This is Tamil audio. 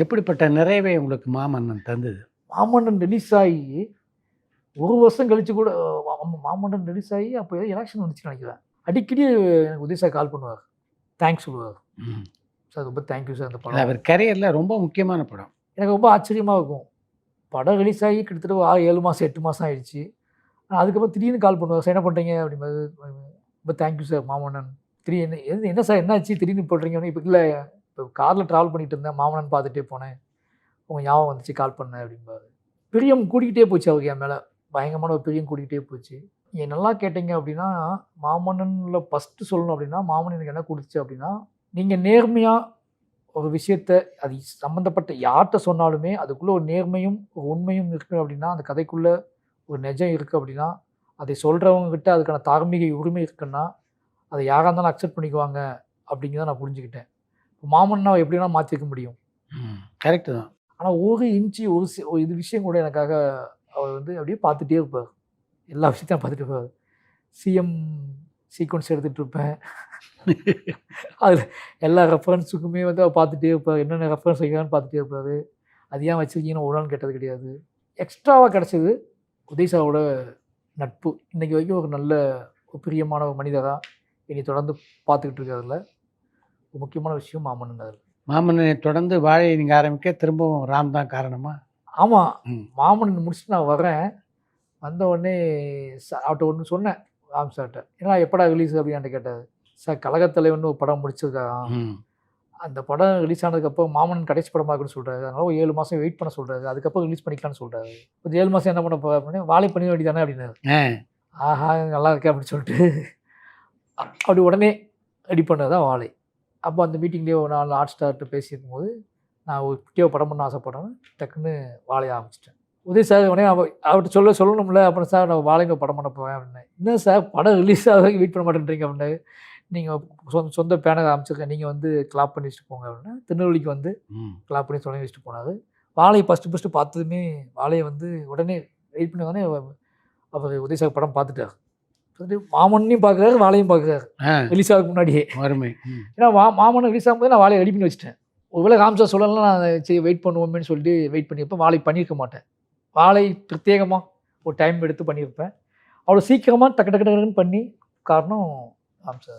எப்படிப்பட்ட நிறைவை உங்களுக்கு மாமன்னன் தந்தது? மாமன்னன் ரிலீஸ் ஆகி 1 வருஷம் கழிச்சு கூட மாமன்னன் ரிலீஸ் ஆகி அப்போ ஏதோ எலெக்ஷன் வந்துச்சுன்னு நினைக்கிறேன். அடிக்கடி எனக்கு உதய் சார் கால் பண்ணுவார். தேங்க்ஸ் சொல்லுவார். ம். சார் ரொம்ப தேங்க்யூ சார் அந்த அது படம். அவர் கரியர்ல ரொம்ப முக்கியமான படம். எனக்கு ரொம்ப ஆச்சரியமா இருக்கும். படம் ரிலீஸ் ஆகி கிட்டத்தட்ட 7 மாதம் 8 மாதம் ஆயிடுச்சு. அதுக்கப்புறம் திடீர்னு கால் பண்ணுவார். சார் என்ன பண்ணுறீங்க அப்படிங்கும்போது, ரொம்ப தேங்க்யூ சார் மாமன்னன். திடீர்னு என்ன சார் என்னாச்சு திடீர்னு போடுறீங்கன்னு, இப்போ இல்லை இப்போ காரில் ட்ராவல் பண்ணிட்டு இருந்தேன், மாமன்னன் பார்த்துட்டே போனேன், உங்கள் ஞாபகம் வந்துச்சு கால் பண்ணேன் அப்படிம்பாரு. பிரியம் கூடிக்கிட்டே போச்சு அவருக்கு என் மேலே. பயங்கரமான ஒரு பிரியம் கூடிக்கிட்டே போச்சு. நீங்கள் நல்லா கேட்டீங்க அப்படின்னா, மாமன்னனில் ஃபஸ்ட்டு சொல்லணும் அப்படின்னா, மாமன்னன் எனக்கு என்ன கொடுத்துச்சு அப்படின்னா, நீங்கள் நேர்மையாக ஒரு விஷயத்த அது சம்மந்தப்பட்ட யார்கிட்ட சொன்னாலுமே அதுக்குள்ளே ஒரு நேர்மையும் ஒரு உண்மையும் இருக்குது அப்படின்னா, அந்த கதைக்குள்ளே ஒரு நிஜம் இருக்குது அப்படின்னா, அதை சொல்கிறவங்ககிட்ட அதுக்கான தார்மீக உரிமை இருக்குன்னா, அதை யாராக இருந்தாலும் அக்செப்ட் பண்ணிக்குவாங்க அப்படிங்கிறத நான் புரிஞ்சுக்கிட்டேன். மாமன்னா எப்படி வேணால் மாற்றிக்க முடியும். கரெக்டு தான். ஆனால் ஒரு இன்ச்சு ஒரு இது விஷயம் கூட எனக்காக அவர் வந்து அப்படியே பார்த்துட்டே இருப்பார். எல்லா விஷயத்தையும் பார்த்துட்டு இருப்பார். சிஎம் சீக்வன்ஸ் எடுத்துகிட்டு இருப்பேன். அதில் எல்லா ரெஃபரன்ஸுக்குமே வந்து அவர் பார்த்துட்டே இருப்பார். என்னென்ன ரெஃபரன்ஸ் வைக்கிறான்னு பார்த்துட்டே இருப்பார். அது ஏன் வச்சுருக்கீங்கன்னு ஒரு நாள் கேட்டது கிடையாது. எக்ஸ்ட்ராவாக கிடச்சது உதய் சாரோட நட்பு. இன்றைக்கி வரைக்கும் ஒரு நல்ல ஒரு பிரியமான ஒரு மனிதராக என்னை தொடர்ந்து பார்த்துக்கிட்டு இருக்கிறதுல ஒரு முக்கியமான விஷயம் மாமன்னன். அதில் மாமன்னனை தொடர்ந்து வாழையை நீங்கள் ஆரம்பிக்க திரும்பவும் ராம் தான் காரணமா? ஆமாம். மாமன்னன் முடிச்சுட்டு நான் வர்றேன். வந்த உடனே அவர்கிட்ட ஒன்று சொன்னேன் ராம் சார்கிட்ட. ஏன்னா எப்படா ரிலீஸ் அப்படின்னு கேட்டார். சார் கழகத்தலைவன் ஒரு படம் முடிச்சிருக்காராம். அந்த படம் ரிலீஸ் ஆனதுக்கப்புறம் மாமன்னன் கடைசி படமாக இருக்குன்னு சொல்கிறாரு. அதனால ஒரு 7 மாதம் வெயிட் பண்ண சொல்கிறாரு. அதுக்கப்புறம் ரிலீஸ் பண்ணிக்கலாம்னு சொல்கிறாரு. ஒரு 7 மாதம் என்ன பண்ண போகிறேன் அப்படின்னு, வாழை பண்ணி வேண்டியதானே அப்படின்னாரு. ஆஹா நல்லா இருக்கே அப்படின்னு சொல்லிட்டு அப்படி உடனே ரெடி பண்ணது தான் வாழை. அப்போ அந்த மீட்டிங்லேயே ஒரு நாள் ஹாட் ஸ்டார்ட்டு பேசியிருக்கும் போது, நான் ஒரு குட்டியாக படம் பண்ண ஆசைப்பட்றேன்னு டக்குன்னு வாழைய ஆரம்பிச்சிட்டேன். உதய் சார் உடனே அவர்கிட்ட சொல்லணும்ல. அப்புறம் சார் நான் வாழைங்க படம் பண்ண போவேன் அப்படின்னேன். என்ன சார் படம் ரிலீஸ் ஆக வெயிட் பண்ண மாட்டேன்றீங்க அப்படின்னாரு. நீங்கள் சொந்த பேனர் ஆரம்பிச்சிருக்கேன், நீங்கள் வந்து கிளாப் பண்ணி வச்சுட்டு போங்க அப்படின்னா, திருநெல்வேலிக்கு வந்து கிளாப் பண்ணி சொல்லி வச்சுட்டு போனார். வாழையை ஃபஸ்ட்டு பார்த்ததுமே வாழையை வந்து உடனே வெயிட் பண்ணி உடனே அவர் உதய் சார் படம் பார்த்துட்டார். மாமன்னையும் பார்க்குறாரு, வாழையும் பார்க்குறாரு ரிலீஸ் ஆகிறதுக்கு முன்னாடியே. ஏன்னா மாமன் ரிலீஸ் ஆகும்போது நான் வாழையை ரெடி பண்ணி வச்சுட்டேன். ஒருவேளை ராம் சார் சொல்லலாம், நான் சரி வெயிட் பண்ணுவோமேன்னு சொல்லிட்டு வெயிட் பண்ணியிருப்பேன். வாழை பண்ணியிருக்க மாட்டேன். வாழை பிரத்யேகமாக ஒரு டைம் எடுத்து பண்ணியிருப்பேன். அவ்வளோ சீக்கிரமாக டக்கு டக்கு டக்குன்னு பண்ணி காரணம் ராம் சார்.